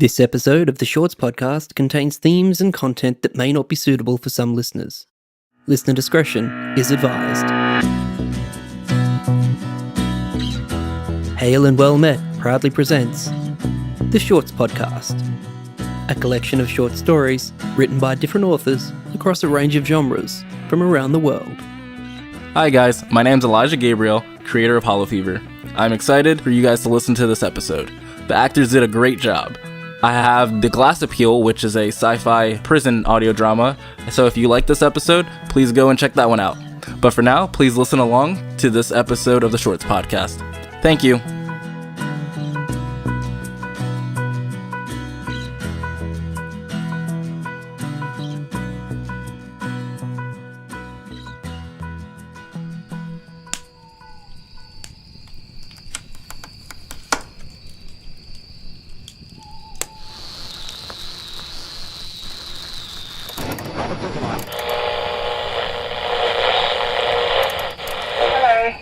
This episode of the Shorts podcast contains themes and content that may not be suitable for some listeners. Listener discretion is advised. Hail and Well Met proudly presents the Shorts podcast, a collection of short stories written by different authors across a range of genres from around the world. Hi guys, my name's Elijah Gabriel, creator of Hollow Fever. I'm excited for you guys to listen to this episode. The actors did a great job. I have The Glass Appeal, which is a sci-fi prison audio drama, so if you like this episode, please go and check that one out. But for now, please listen along to this episode of the Shorts podcast. Thank you.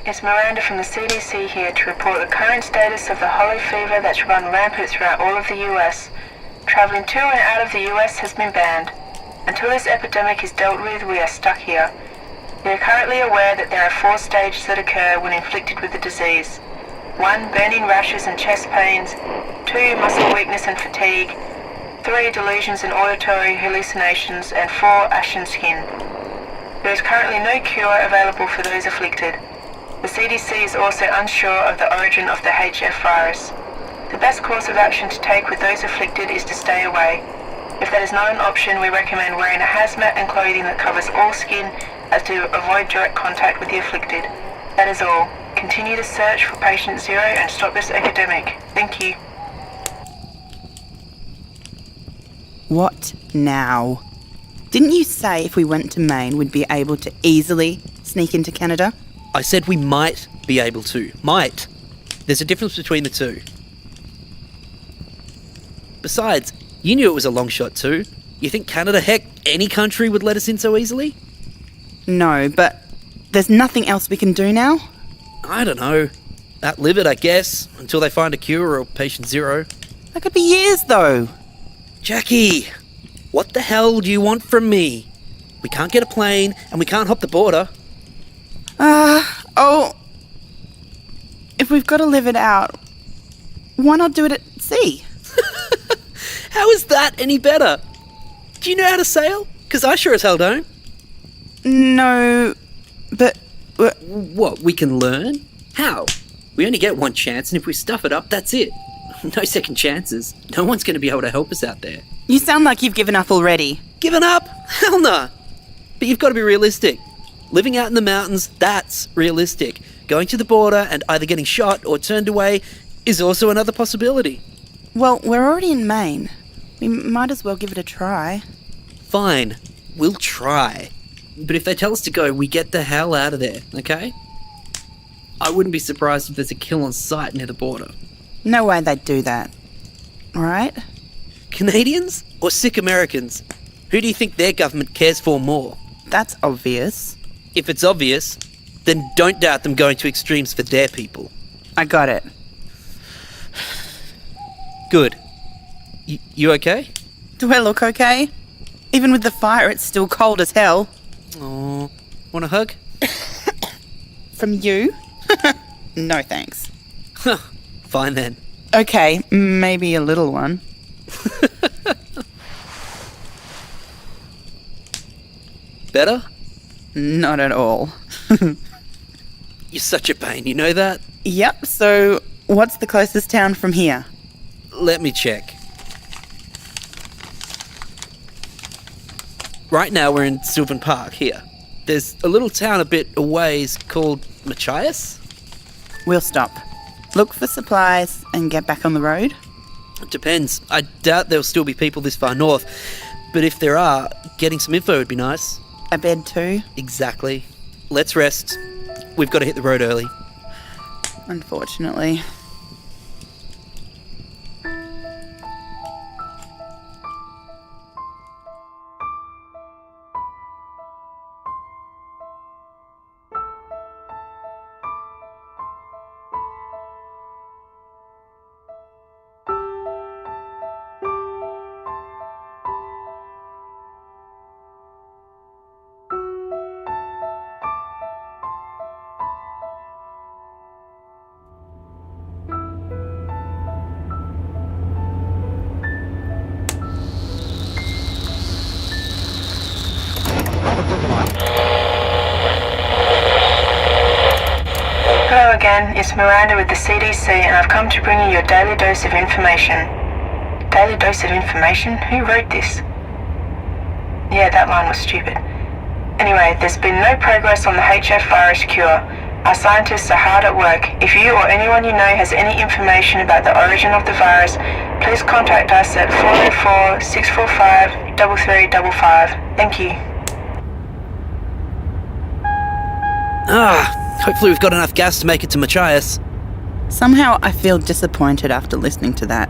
It's Miranda from the CDC here to report the current status of the hollow fever that's run rampant throughout all of the US. Traveling to and out of the US has been banned. Until this epidemic is dealt with, we are stuck here. We are currently aware that there are 4 stages that occur when inflicted with the disease. 1. Burning rashes and chest pains. 2. Muscle weakness and fatigue. 3. Delusions and auditory hallucinations. And 4. Ashen skin. There is currently no cure available for those afflicted. The CDC is also unsure of the origin of the HF virus. The best course of action to take with those afflicted is to stay away. If that is not an option, we recommend wearing a hazmat and clothing that covers all skin as to avoid direct contact with the afflicted. That is all. Continue to search for patient 0 and stop this epidemic. Thank you. What now? Didn't you say if we went to Maine we'd be able to easily sneak into Canada? I said we might be able to. Might. There's a difference between the two. Besides, you knew it was a long shot too. You think Canada, heck, any country would let us in so easily? No, but there's nothing else we can do now? I don't know. Outlive it, I guess, until they find a cure or patient 0. That could be years, though. Jackie, what the hell do you want from me? We can't get a plane, and we can't hop the border. If we've got to live it out, why not do it at sea? How is that any better? Do you know how to sail? Because I sure as hell don't. No, but... What, we can learn? How? We only get one chance, and if we stuff it up, that's it. No second chances. No one's going to be able to help us out there. You sound like you've given up already. Given up? Hell no. But you've got to be realistic. Living out in the mountains, that's realistic. Going to the border and either getting shot or turned away is also another possibility. Well, we're already in Maine. We might as well give it a try. Fine. We'll try. But if they tell us to go, we get the hell out of there, okay? I wouldn't be surprised if there's a kill on sight near the border. No way they'd do that. Right? Canadians or sick Americans? Who do you think their government cares for more? That's obvious. If it's obvious, then don't doubt them going to extremes for their people. I got it. Good. You okay? Do I look okay? Even with the fire, it's still cold as hell. Oh, want a hug? From you? No thanks. Fine then. Okay, maybe a little one. Better? Not at all. You're such a pain, you know that? Yep, so what's the closest town from here? Let me check. Right now we're in Sylvan Park, here. There's a little town a bit away called Machias? We'll stop. Look for supplies and get back on the road? It depends. I doubt there'll still be people this far north, but if there are, getting some info would be nice. A bed too? Exactly. Let's rest. We've got to hit the road early. Unfortunately. Jalen, it's Miranda with the CDC, and I've come to bring you your daily dose of information. Daily dose of information? Who wrote this? Yeah, that line was stupid. Anyway, there's been no progress on the HF virus cure. Our scientists are hard at work. If you or anyone you know has any information about the origin of the virus, please contact us at 404-645-3355. Thank you. Hopefully we've got enough gas to make it to Machias. Somehow I feel disappointed after listening to that,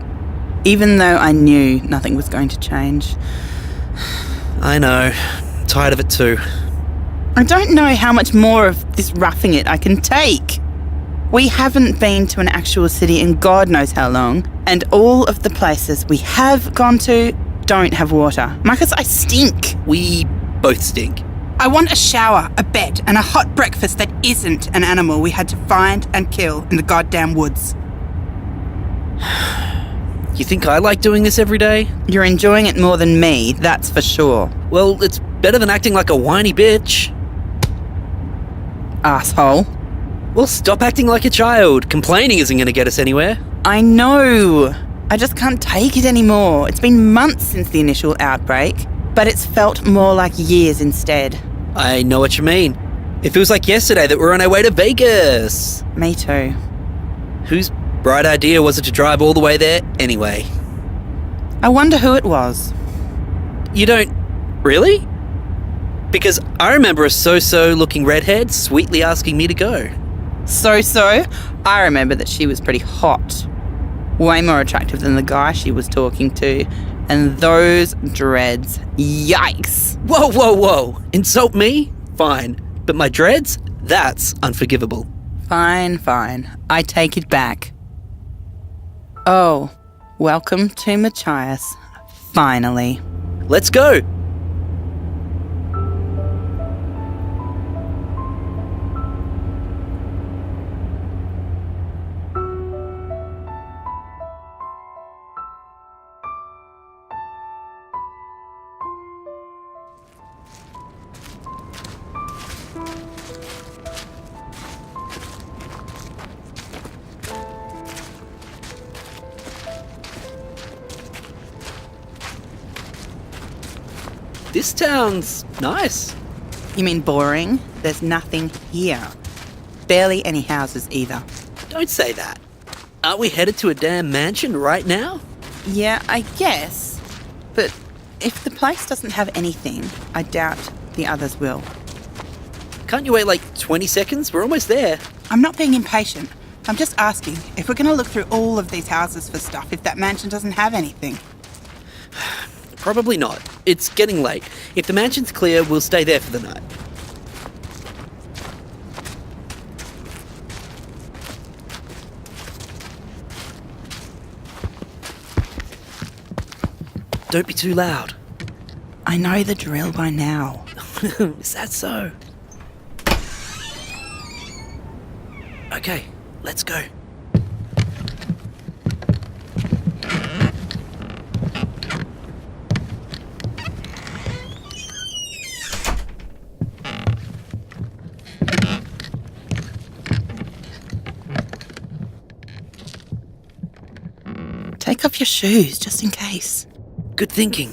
even though I knew nothing was going to change. I know. Tired of it too. I don't know how much more of this roughing it I can take. We haven't been to an actual city in God knows how long, and all of the places we have gone to don't have water. Marcus, I stink. We both stink. I want a shower, a bed, and a hot breakfast that isn't an animal we had to find and kill in the goddamn woods. You think I like doing this every day? You're enjoying it more than me, that's for sure. Well, it's better than acting like a whiny bitch. Asshole. Well, stop acting like a child. Complaining isn't going to get us anywhere. I know. I just can't take it anymore. It's been months since the initial outbreak, but it's felt more like years instead. I know what you mean. It feels like yesterday that we're on our way to Vegas. Me too. Whose bright idea was it to drive all the way there anyway? I wonder who it was. You don't... Really? Because I remember a so-so looking redhead sweetly asking me to go. So, I remember that she was pretty hot. Way more attractive than the guy she was talking to. And those dreads. Yikes. Whoa. Insult me? Fine. But my dreads? That's unforgivable. Fine. I take it back. Oh, welcome to Machias. Finally. Let's go. This town's nice. You mean boring? There's nothing here. Barely any houses either. Don't say that. Aren't we headed to a damn mansion right now? Yeah, I guess. But if the place doesn't have anything, I doubt the others will. Can't you wait like 20 seconds? We're almost there. I'm not being impatient. I'm just asking if we're going to look through all of these houses for stuff if that mansion doesn't have anything. Probably not. It's getting late. If the mansion's clear, we'll stay there for the night. Don't be too loud. I know the drill by now. Is that so? Okay, let's go. Take off your shoes, just in case. Good thinking.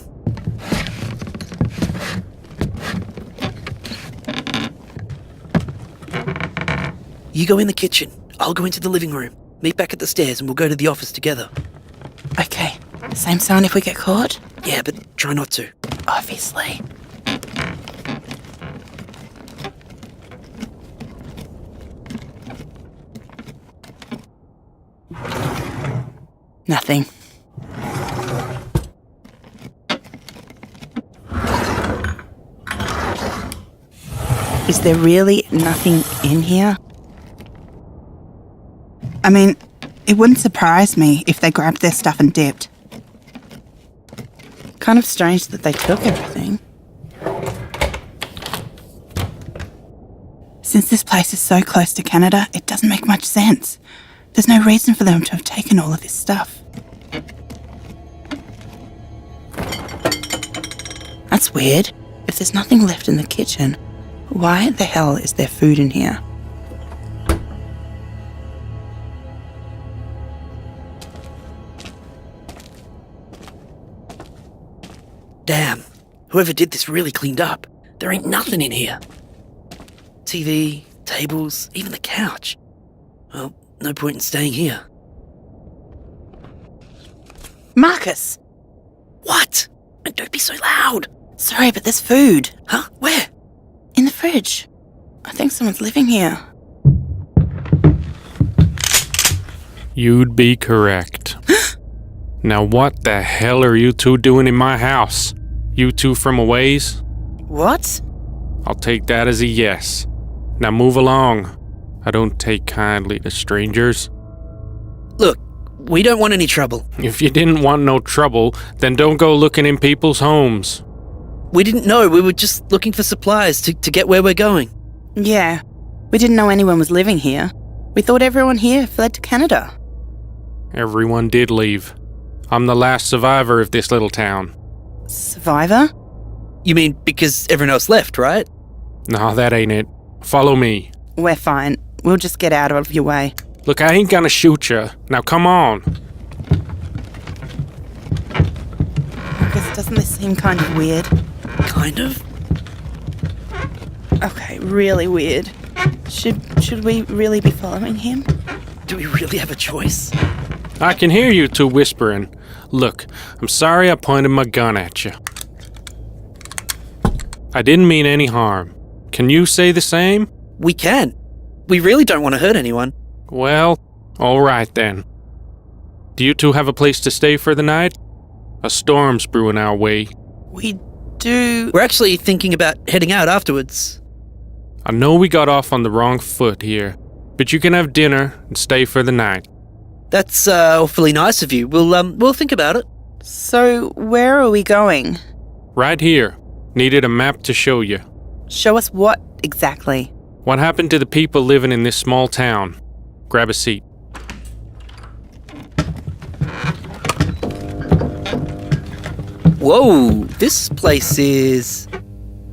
You go in the kitchen. I'll go into the living room. Meet back at the stairs and we'll go to the office together. Okay, same sign if we get caught? Yeah, but try not to. Obviously. Nothing. Is there really nothing in here? I mean, it wouldn't surprise me if they grabbed their stuff and dipped. Kind of strange that they took everything. Since this place is so close to Canada, it doesn't make much sense. There's no reason for them to have taken all of this stuff. That's weird. If there's nothing left in the kitchen, why the hell is there food in here? Damn, whoever did this really cleaned up. There ain't nothing in here. TV, tables, even the couch. Well, no point in staying here. Marcus! What? And don't be so loud. Sorry, but there's food. Huh? Where? In the fridge. I think someone's living here. You'd be correct. Now what the hell are you two doing in my house? You two from a ways? What? I'll take that as a yes. Now move along. I don't take kindly to strangers. Look, we don't want any trouble. If you didn't want no trouble, then don't go looking in people's homes. We didn't know. We were just looking for supplies to get where we're going. Yeah. We didn't know anyone was living here. We thought everyone here fled to Canada. Everyone did leave. I'm the last survivor of this little town. Survivor? You mean because everyone else left, right? No, that ain't it. Follow me. We're fine. We'll just get out of your way. Look, I ain't gonna shoot you. Now come on. Marcus, doesn't this seem kind of weird? Kind of. Okay, really weird. Should we really be following him? Do we really have a choice? I can hear you two whispering. Look, I'm sorry I pointed my gun at you. I didn't mean any harm. Can you say the same? We can. We really don't want to hurt anyone. Well, alright then. Do you two have a place to stay for the night? A storm's brewing our way. We do... We're actually thinking about heading out afterwards. I know we got off on the wrong foot here, but you can have dinner and stay for the night. That's awfully nice of you. We'll think about it. So, where are we going? Right here. Needed a map to show you. Show us what exactly? What happened to the people living in this small town? Grab a seat. Whoa, this place is...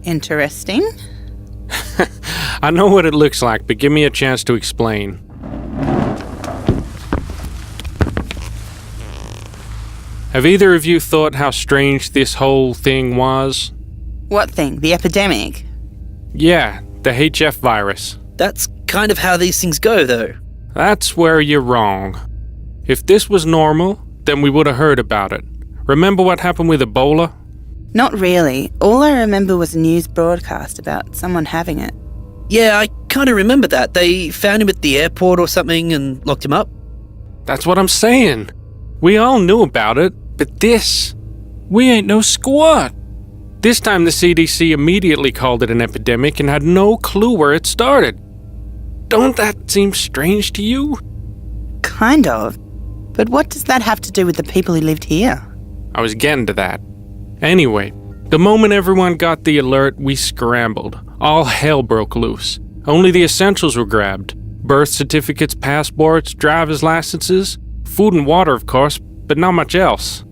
Interesting. I know what it looks like, but give me a chance to explain. Have either of you thought how strange this whole thing was? What thing? The epidemic? Yeah, the HF virus. That's kind of how these things go, though. That's where you're wrong. If this was normal, then we would have heard about it. Remember what happened with Ebola? Not really. All I remember was a news broadcast about someone having it. Yeah, I kind of remember that. They found him at the airport or something and locked him up. That's what I'm saying. We all knew about it, but this... we ain't no squat. This time the CDC immediately called it an epidemic and had no clue where it started. Don't that seem strange to you? Kind of. But what does that have to do with the people who lived here? I was getting to that. Anyway, the moment everyone got the alert, we scrambled. All hell broke loose. Only the essentials were grabbed. Birth certificates, passports, driver's licenses, food and water, of course, but not much else.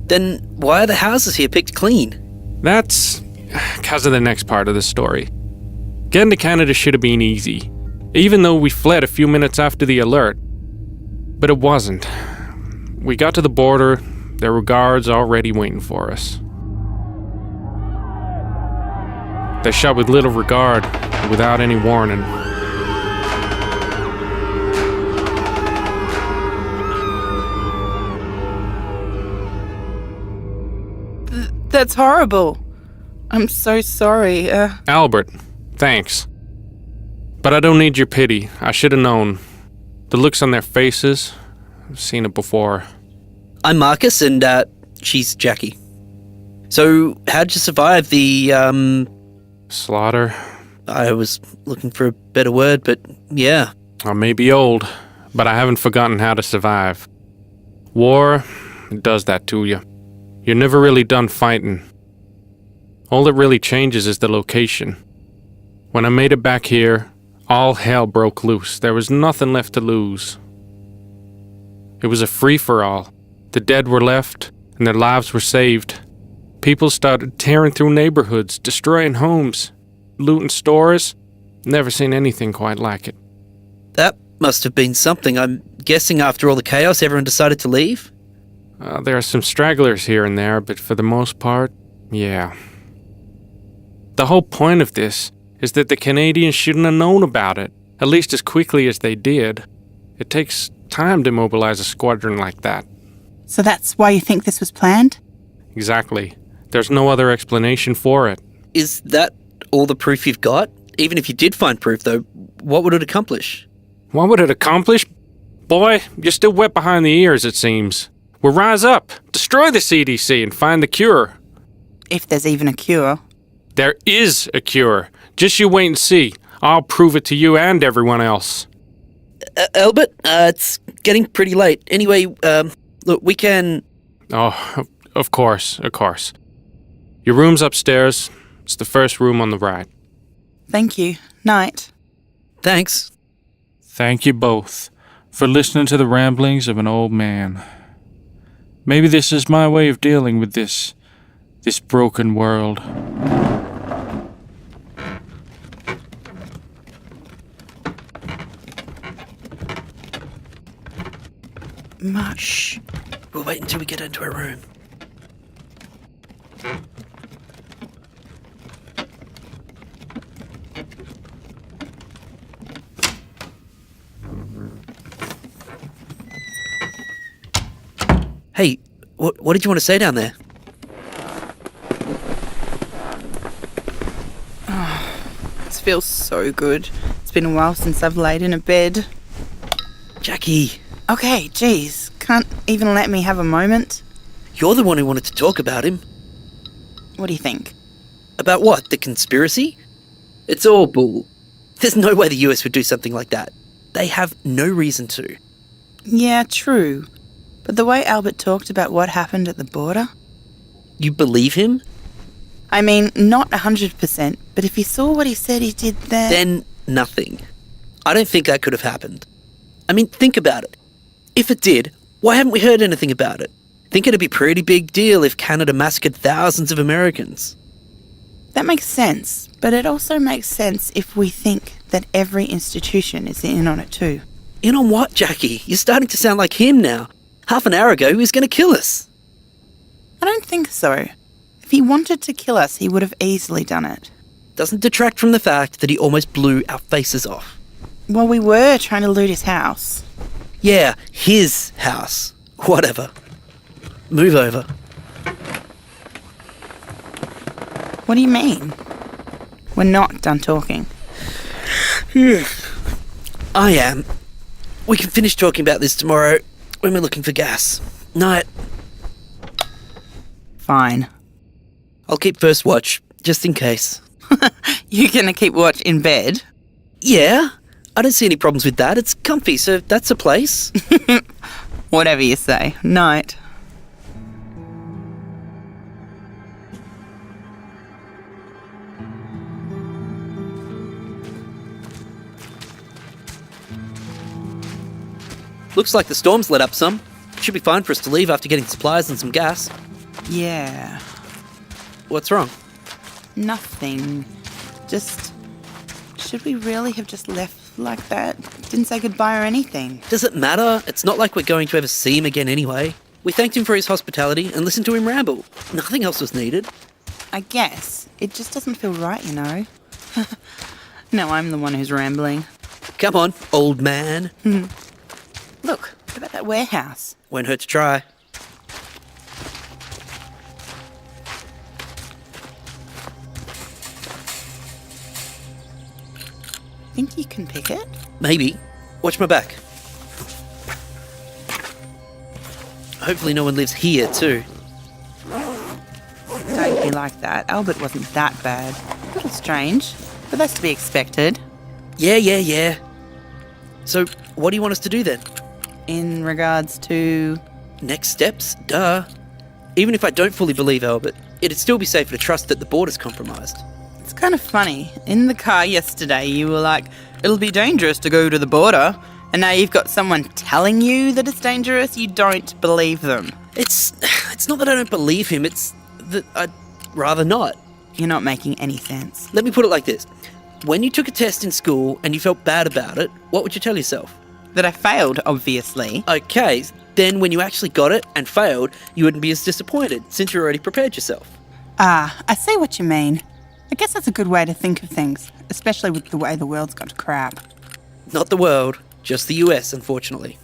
Then why are the houses here picked clean? That's because of the next part of the story. Getting to Canada should have been easy, even though we fled a few minutes after the alert. But it wasn't. We got to the border, there were guards already waiting for us. They shot with little regard, without any warning. That's horrible. I'm so sorry. Albert, thanks. But I don't need your pity. I should have known. The looks on their faces, I've seen it before. I'm Marcus, and she's Jackie. So, how'd you survive the, Slaughter? I was looking for a better word, but yeah. I may be old, but I haven't forgotten how to survive. War, it does that to you. You're never really done fighting. All that really changes is the location. When I made it back here, all hell broke loose. There was nothing left to lose. It was a free-for-all. The dead were left, and their lives were saved. People started tearing through neighborhoods, destroying homes, looting stores. Never seen anything quite like it. That must have been something. I'm guessing after all the chaos, everyone decided to leave? There are some stragglers here and there, but for the most part, Yeah. The whole point of this is that the Canadians shouldn't have known about it, at least as quickly as they did. It takes time to mobilize a squadron like that. So that's why you think this was planned? Exactly. There's no other explanation for it. Is that all the proof you've got? Even if you did find proof, though, what would it accomplish? What would it accomplish? Boy, you're still wet behind the ears, it seems. We'll rise up, destroy the CDC, and find the cure. If there's even a cure. There is a cure. Just you wait and see. I'll prove it to you and everyone else. Albert, it's getting pretty late. Anyway, look, we can... Oh, of course. Your room's upstairs. It's the first room on the right. Thank you. Night. Thanks. Thank you both for listening to the ramblings of an old man. Maybe this is my way of dealing with this broken world. Shh. We'll wait until we get into our room. Hey, what did you want to say down there? This feels so good. It's been a while since I've laid in a bed. Jackie, Okay, geez. Can't even let me have a moment? you're the one who wanted to talk about him. What do you think? About what? The conspiracy? It's all bull. There's no way the US would do something like that. They have no reason to. Yeah, true. But the way Albert talked about what happened at the border? You believe him? I mean, not 100%, but if you saw what he said he did there... Then nothing. I don't think that could have happened. I mean, think about it. If it did, why haven't we heard anything about it? Think it'd be a pretty big deal if Canada massacred thousands of Americans. That makes sense, but it also makes sense if we think that every institution is in on it too. In on what, Jackie? You're starting to sound like him now. Half an hour ago, he was going to kill us. I don't think so. If he wanted to kill us, he would have easily done it. Doesn't detract from the fact that he almost blew our faces off. Well, we were trying to loot his house. Yeah, his house. Whatever. Move over. What do you mean? We're not done talking. I am. We can finish talking about this tomorrow when we're looking for gas. Night. Fine. I'll keep first watch, just in case. You're gonna keep watch in bed? Yeah, I don't see any problems with that. It's comfy, so that's a place. Whatever you say. Night. Looks like the storm's let up some. Should be fine for us to leave after getting supplies and some gas. Yeah. What's wrong? Nothing. Just... should we really have just left like that? Didn't say goodbye or anything. Does it matter? It's not like we're going to ever see him again anyway. We thanked him for his hospitality and listened to him ramble. Nothing else was needed. I guess. It just doesn't feel right, you know. No, I'm the one who's rambling. Come on, old man. Look, what about that warehouse? Won't hurt to try. Think you can pick it? Maybe. Watch my back. Hopefully no one lives here too. Don't be like that. Albert wasn't that bad. A little strange, but that's to be expected. Yeah. So, what do you want us to do then? In regards to... Next steps? Duh. Even if I don't fully believe Albert, it'd still be safer to trust that the border's compromised. It's kind of funny. In the car yesterday, you were like, it'll be dangerous to go to the border. And now you've got someone telling you that it's dangerous, you don't believe them. It's not that I don't believe him, it's that I'd rather not. You're not making any sense. Let me put it like this. When you took a test in school and you felt bad about it, what would you tell yourself? That I failed, obviously. Okay, then when you actually got it and failed, you wouldn't be as disappointed, since you already prepared yourself. Ah, I see what you mean. I guess that's a good way to think of things, especially with the way the world's gone to crap. Not the world, just the US, unfortunately.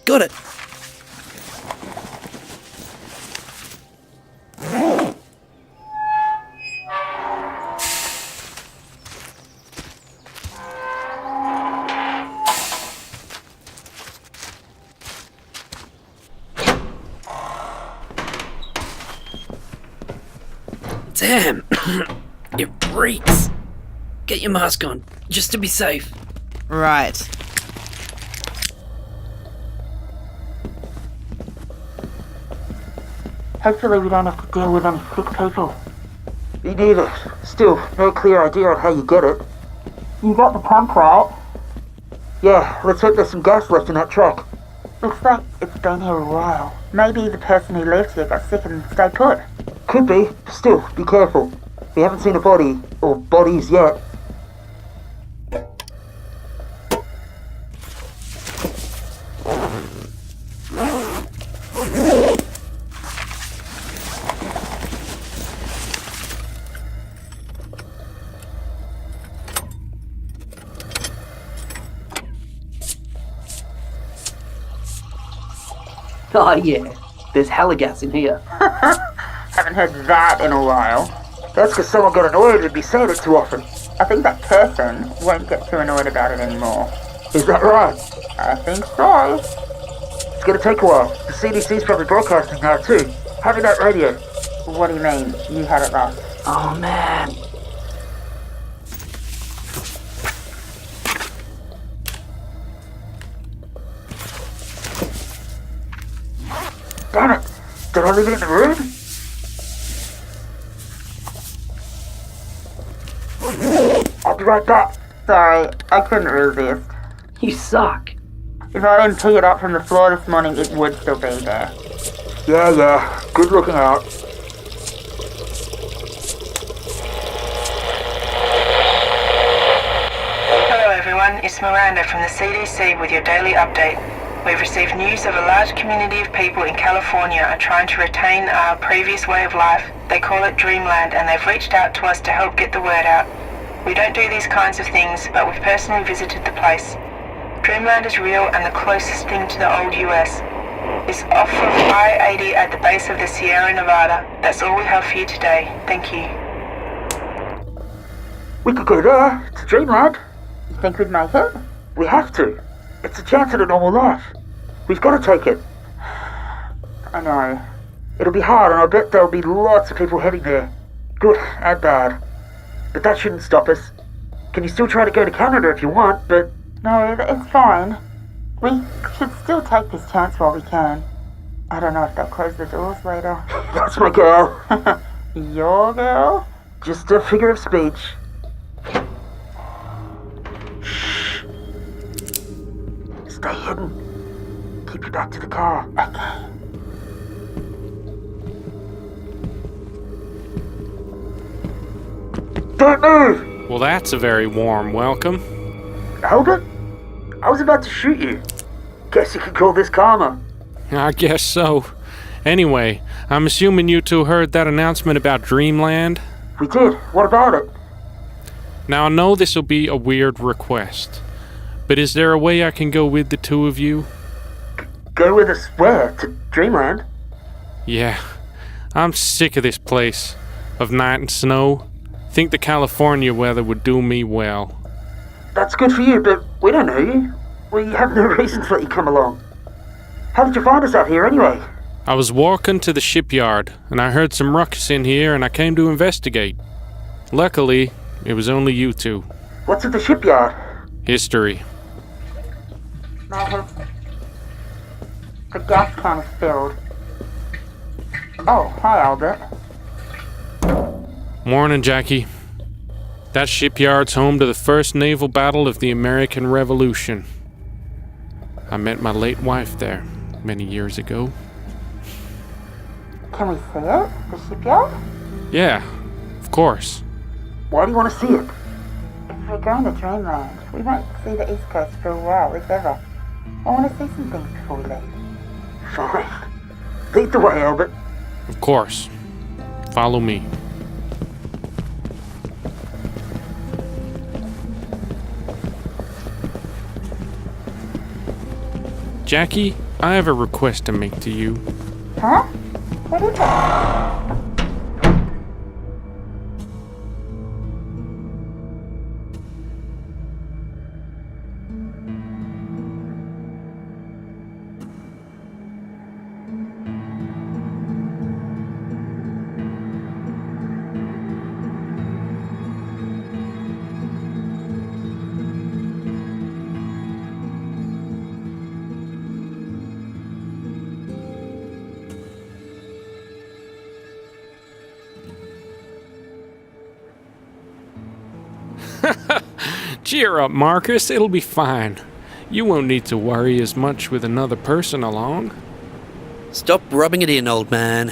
Got it. Damn, it reeks. Get your mask on, just to be safe. Right. Hopefully we don't have to deal with any sick people. Me neither. Still, no clear idea on how you get it. You got the pump, right? Yeah, let's hope there's some gas left in that truck. Looks like it's been here a while. Maybe the person who lived here got sick and stayed put. Could be. Still, be careful. We haven't seen a body, or bodies yet. Oh yeah, there's hella gas in here. Haven't heard that in a while. That's because someone got annoyed with me saying it too often. I think that person won't get too annoyed about it anymore. Is that right? I think so. It's gonna take a while. The CDC's probably broadcasting now too. Having that radio. What do you mean? You had it last. Oh man. Damn it! Did I leave it in the room? I'll be right back. Sorry, I couldn't resist. You suck. If I didn't pick it up from the floor this morning, it would still be there. Yeah. Good looking out. Hello everyone, it's Miranda from the CDC with your daily update. We've received news of a large community of people in California are trying to retain our previous way of life. They call it Dreamland, and they've reached out to us to help get the word out. We don't do these kinds of things, but we've personally visited the place. Dreamland is real and the closest thing to the old US. It's off of I-80 at the base of the Sierra Nevada. That's all we have for you today. Thank you. We could go there, to Dreamland. You think we'd make it? We have to. It's a chance at a normal life. We've got to take it. I know. It'll be hard, and I bet there'll be lots of people heading there. Good and bad. But that shouldn't stop us. Can you still try to go to Canada if you want, but... No, it's fine. We should still take this chance while we can. I don't know if they'll close the doors later. That's my girl. Your girl? Just a figure of speech. Shh. Stay hidden. Keep your back to the car. Okay. Don't move! Well, that's a very warm welcome. Albert? I was about to shoot you. Guess you could call this karma. I guess so. Anyway, I'm assuming you two heard that announcement about Dreamland? We did. What about it? Now, I know this'll be a weird request, but is there a way I can go with the two of you? Go with us where? To Dreamland? Yeah, I'm sick of this place. Of night and snow. Think the California weather would do me well. That's good for you, but we don't know you. We have no reason to let you come along. How did you find us out here anyway? I was walking to the shipyard, and I heard some ruckus in here, and I came to investigate. Luckily, it was only you two. What's at the shipyard? History. The gas can is filled. Oh, hi, Albert. Morning, Jackie. That shipyard's home to the first naval battle of the American Revolution. I met my late wife there many years ago. Can we see it? The shipyard? Yeah, of course. Why do you want to see it? If we're going to Dreamland, we won't see the East Coast for a while, if ever. I want to see some things before we leave. Fine. Lead the way, Albert. Of course. Follow me. Jackie, I have a request to make to you. Huh? What is it? Cheer up, Marcus. It'll be fine. You won't need to worry as much with another person along. Stop rubbing it in, old man.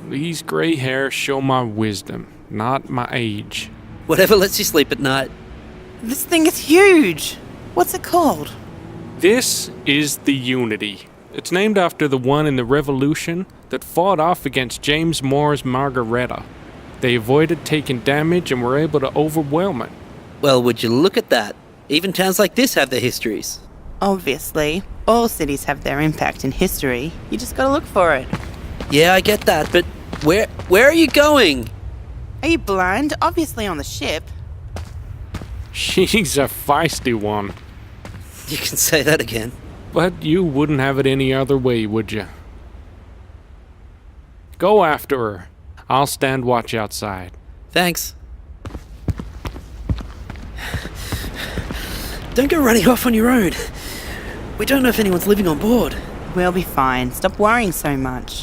These gray hairs show my wisdom, not my age. Whatever lets you sleep at night. This thing is huge. What's it called? This is the Unity. It's named after the one in the Revolution that fought off against James Moore's Margareta. They avoided taking damage and were able to overwhelm it. Well, would you look at that? Even towns like this have their histories. Obviously, all cities have their impact in history. You just gotta look for it. Yeah, I get that, but where are you going? Are you blind? Obviously on the ship. She's a feisty one. You can say that again. But you wouldn't have it any other way, would you? Go after her. I'll stand watch outside. Thanks. Don't go running off on your own. We don't know if anyone's living on board. We'll be fine. Stop worrying so much.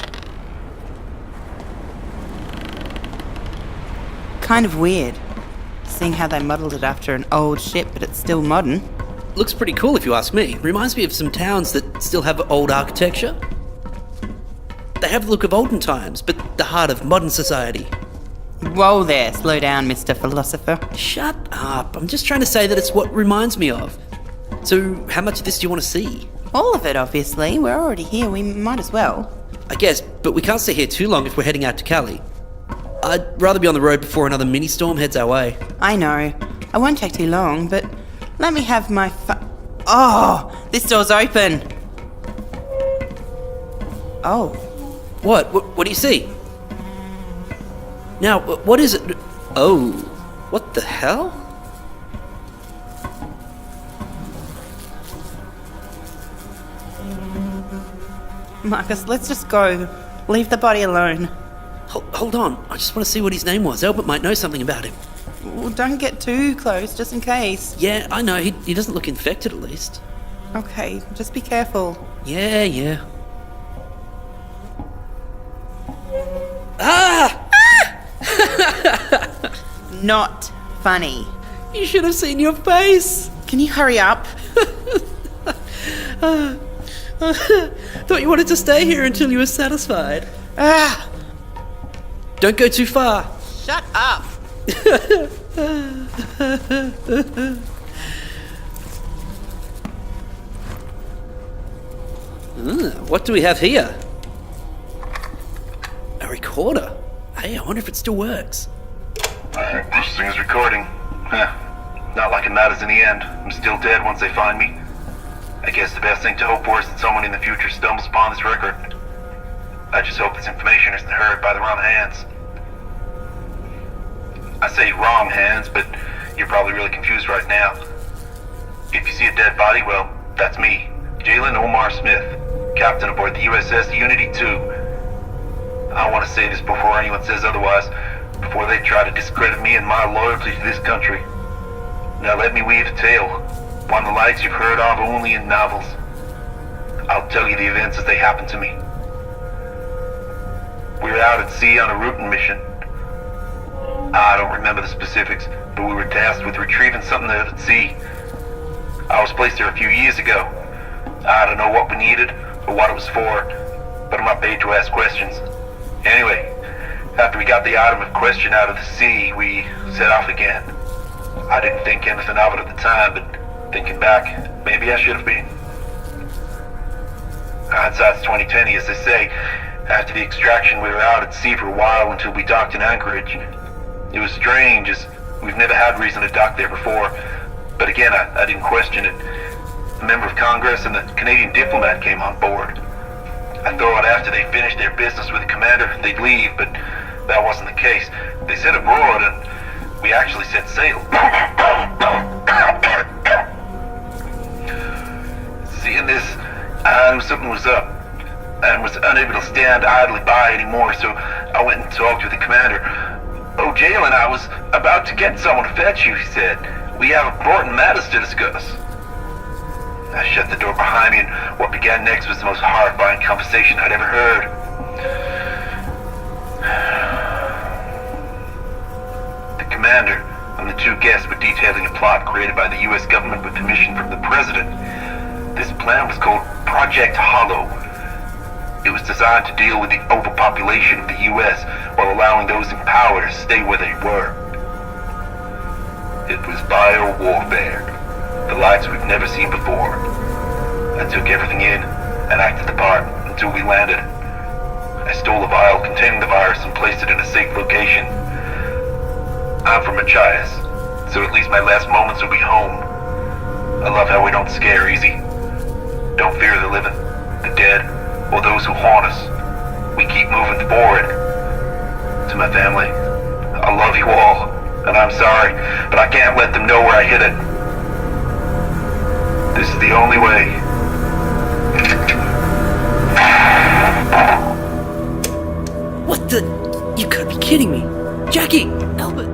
Kind of weird, seeing how they modelled it after an old ship, but it's still modern. Looks pretty cool if you ask me. Reminds me of some towns that still have old architecture. They have the look of olden times, but the heart of modern society. Whoa there, slow down, Mr. Philosopher. Shut up. I'm just trying to say that it's what reminds me of. So, how much of this do you want to see? All of it, obviously. We're already here, we might as well. I guess, but we can't stay here too long if we're heading out to Cali. I'd rather be on the road before another mini-storm heads our way. I know. I won't take too long, but let me have my Oh! This door's open! Oh. What? What do you see? Now, what is it? Oh, what the hell? Marcus, let's just go. Leave the body alone. Hold on, I just want to see what his name was. Albert might know something about him. Well, don't get too close, just in case. Yeah, I know, he doesn't look infected at least. Okay, just be careful. Yeah. Ah! Not funny. You should have seen your face. Can you hurry up? Thought you wanted to stay here until you were satisfied. Ah! Don't go too far. Shut up! What do we have here? A recorder. Hey, I wonder if it still works. This thing's recording. Not like it matters in the end. I'm still dead once they find me. I guess the best thing to hope for is that someone in the future stumbles upon this record. I just hope this information isn't heard by the wrong hands. I say wrong hands, but you're probably really confused right now. If you see a dead body, well, that's me, Jalen Omar Smith, captain aboard the USS Unity 2. I want to say this before anyone says otherwise, before they try to discredit me and my loyalty to this country. Now let me weave a tale, one of the likes you've heard of only in novels. I'll tell you the events as they happened to me. We were out at sea on a routing mission. I don't remember the specifics, but we were tasked with retrieving something out at sea. I was placed there a few years ago. I don't know what we needed or what it was for, but I'm not paid to ask questions. Anyway, after we got the item of question out of the sea, we set off again. I didn't think anything of it at the time, but thinking back, maybe I should have been. Hindsight's 20/20, as they say, After the extraction, we were out at sea for a while until we docked in Anchorage. It was strange, as we've never had reason to dock there before. But again, I didn't question it. A member of Congress and a Canadian diplomat came on board. I thought after they finished their business with the commander, they'd leave, but that wasn't the case. They set abroad, and we actually set sail. Seeing this, I knew something was up, and was unable to stand idly by anymore, so I went and talked with the commander. "Oh, Jalen, I was about to get someone to fetch you," he said. "We have important matters to discuss." I shut the door behind me, and what began next was the most horrifying conversation I'd ever heard. The commander and the two guests were detailing a plot created by the U.S. government with permission from the president. This plan was called Project Hollow. It was designed to deal with the overpopulation of the U.S. while allowing those in power to stay where they were. It was bio-warfare, the likes we've never seen before. I took everything in and acted the part until we landed. I stole a vial containing the virus and placed it in a safe location. I'm from Machias, so at least my last moments will be home. I love how we don't scare easy. Don't fear the living, the dead, or those who haunt us. We keep moving forward. To my family, I love you all, and I'm sorry, but I can't let them know where I hid it. This is the only way. What the? You gotta be kidding me. Jackie! Albert!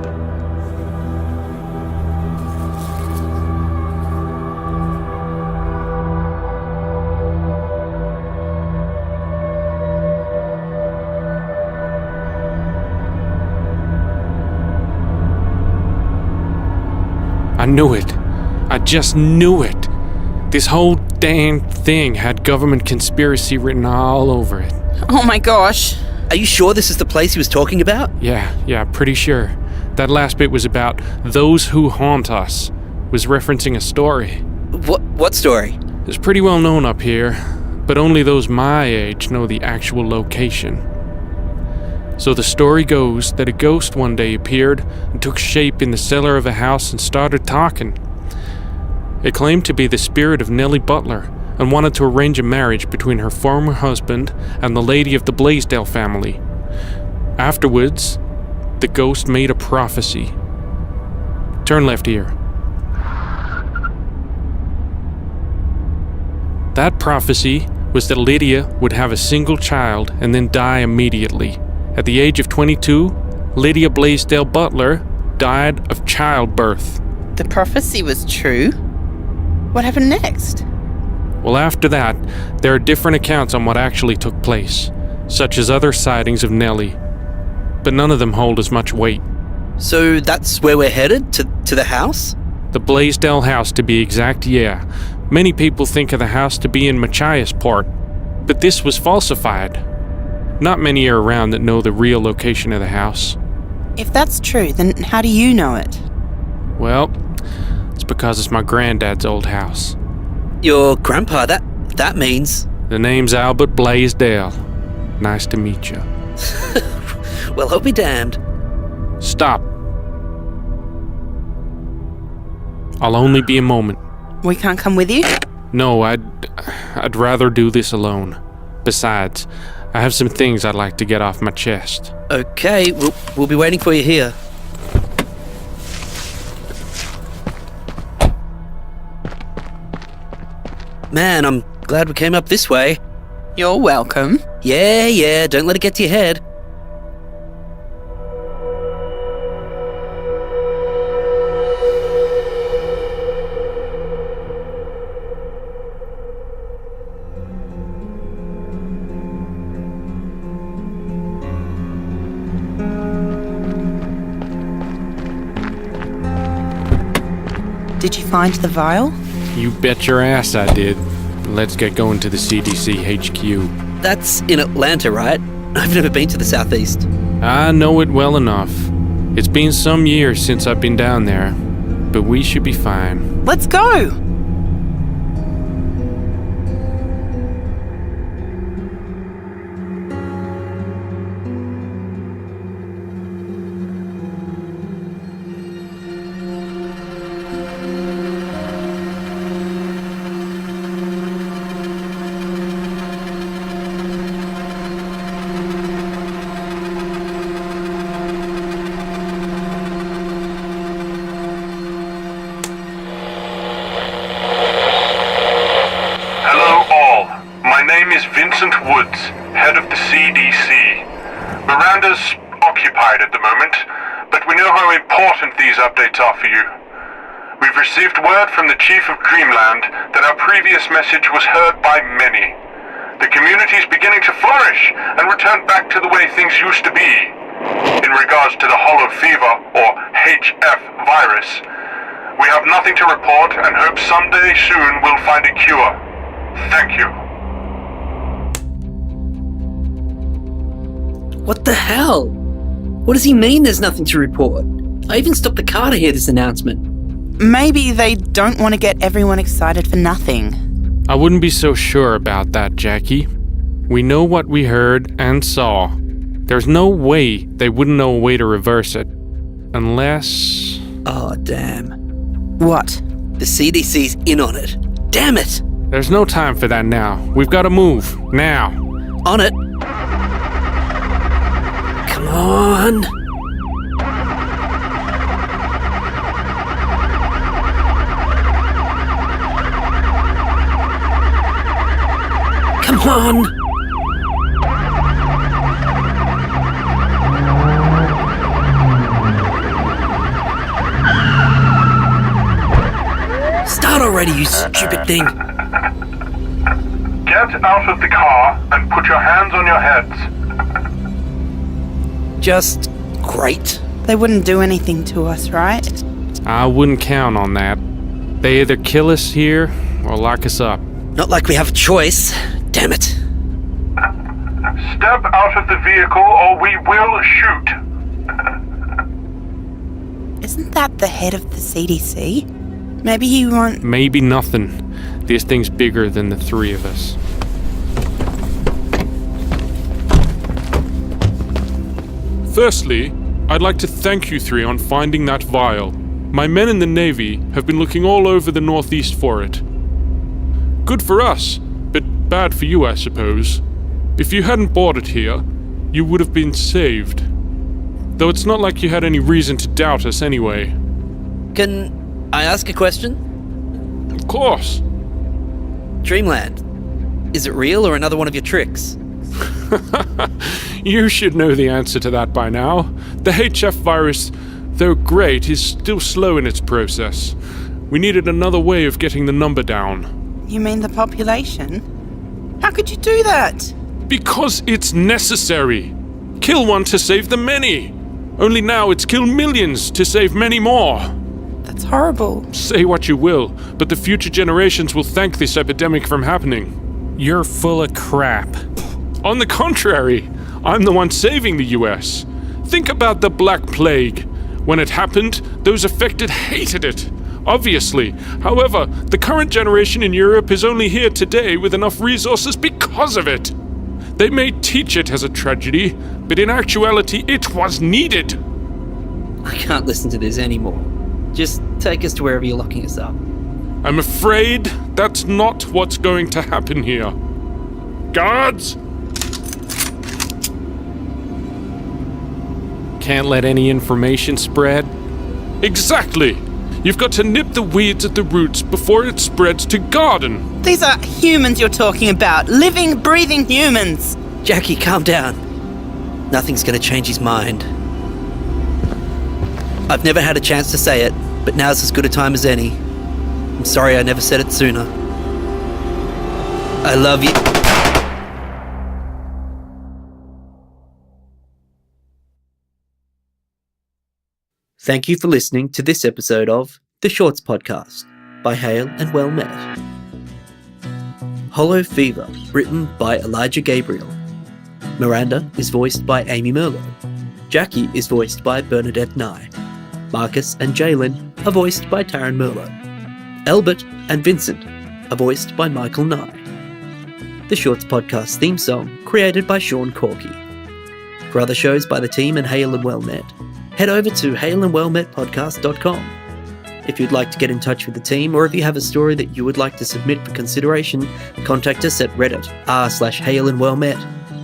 I knew it. I just knew it. This whole damn thing had government conspiracy written all over it. Oh my gosh. Are you sure this is the place he was talking about? Yeah, pretty sure. That last bit was about those who haunt us. Was referencing a story. What story? It's pretty well known up here, but only those my age know the actual location. So the story goes that a ghost one day appeared and took shape in the cellar of a house and started talking. It claimed to be the spirit of Nellie Butler and wanted to arrange a marriage between her former husband and the lady of the Blaisdell family. Afterwards, the ghost made a prophecy. Turn left here. That prophecy was that Lydia would have a single child and then die immediately. At the age of 22, Lydia Blaisdell Butler died of childbirth. The prophecy was true? What happened next? Well, after that, there are different accounts on what actually took place, such as other sightings of Nellie, but none of them hold as much weight. So that's where we're headed? To the house? The Blaisdell house, to be exact, yeah. Many people think of the house to be in Machiasport, but this was falsified. Not many are around that know the real location of the house. If that's true, then how do you know it? Well, it's because it's my granddad's old house. Your grandpa, that means... The name's Albert Blaisdell. Nice to meet you. Well, I'll be damned. Stop. I'll only be a moment. We can't come with you? No, I'd rather do this alone. Besides, I have some things I'd like to get off my chest. Okay, we'll be waiting for you here. Man, I'm glad we came up this way. You're welcome. Yeah, don't let it get to your head. Did you find the vial? You bet your ass I did. Let's get going to the CDC HQ. That's in Atlanta, right? I've never been to the Southeast. I know it well enough. It's been some years since I've been down there, but we should be fine. Let's go! Vincent Woods, head of the CDC. Miranda's occupied at the moment, but we know how important these updates are for you. We've received word from the Chief of Dreamland that our previous message was heard by many. The community is beginning to flourish and return back to the way things used to be. In regards to the hollow fever, or HF virus, we have nothing to report and hope someday soon we'll find a cure. Thank you. What the hell? What does he mean there's nothing to report? I even stopped the car to hear this announcement. Maybe they don't want to get everyone excited for nothing. I wouldn't be so sure about that, Jackie. We know what we heard and saw. There's no way they wouldn't know a way to reverse it. Unless... Oh, damn. What? The CDC's in on it. Damn it! There's no time for that now. We've got to move. Now. On it. Come on. Come on. Start already, you stupid thing. Get out of the car and put your hands on your heads. Just great. They wouldn't do anything to us, right? I wouldn't count on that. They either kill us here or lock us up. Not like we have a choice. Damn it. Step out of the vehicle or we will shoot. Isn't that the head of the CDC? Maybe he won't... Maybe nothing. This thing's bigger than the three of us. Firstly, I'd like to thank you three on finding that vial. My men in the Navy have been looking all over the Northeast for it. Good for us, but bad for you, I suppose. If you hadn't bought it here, you would have been saved. Though it's not like you had any reason to doubt us anyway. Can I ask a question? Of course. Dreamland, is it real or another one of your tricks? You should know the answer to that by now. The HF virus, though great, is still slow in its process. We needed another way of getting the number down. You mean the population? How could you do that? Because it's necessary. Kill one to save the many. Only now it's kill millions to save many more. That's horrible. Say what you will, but the future generations will thank this epidemic from happening. You're full of crap. On the contrary, I'm the one saving the US. Think about the Black Plague. When it happened, those affected hated it. Obviously. However, the current generation in Europe is only here today with enough resources because of it. They may teach it as a tragedy, but in actuality, it was needed. I can't listen to this anymore. Just take us to wherever you're locking us up. I'm afraid that's not what's going to happen here. Guards! Can't let any information spread? Exactly! You've got to nip the weeds at the roots before it spreads to garden. These are humans you're talking about. Living, breathing humans. Jackie, calm down. Nothing's gonna change his mind. I've never had a chance to say it, but now's as good a time as any. I'm sorry I never said it sooner. I love you. Thank you for listening to this episode of The Shorts Podcast by Hail and Well Met. Hollow Fever, written by Elijah Gabriel. Miranda is voiced by Amy Merlo. Jackie is voiced by Bernadette Nye. Marcus and Jalen are voiced by Tarran Merlo. Albert and Vincent are voiced by Michael Nye. The Shorts Podcast theme song created by Sean Corky. For other shows by the team and Hail and Well Met, head over to hailandwellmetpodcast.com. If you'd like to get in touch with the team, or if you have a story that you would like to submit for consideration, contact us at Reddit r/hailandwellmet,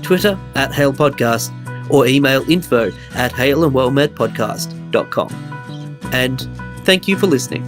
Twitter @hailpodcast, or email info@hailandwellmetpodcast.com. And thank you for listening.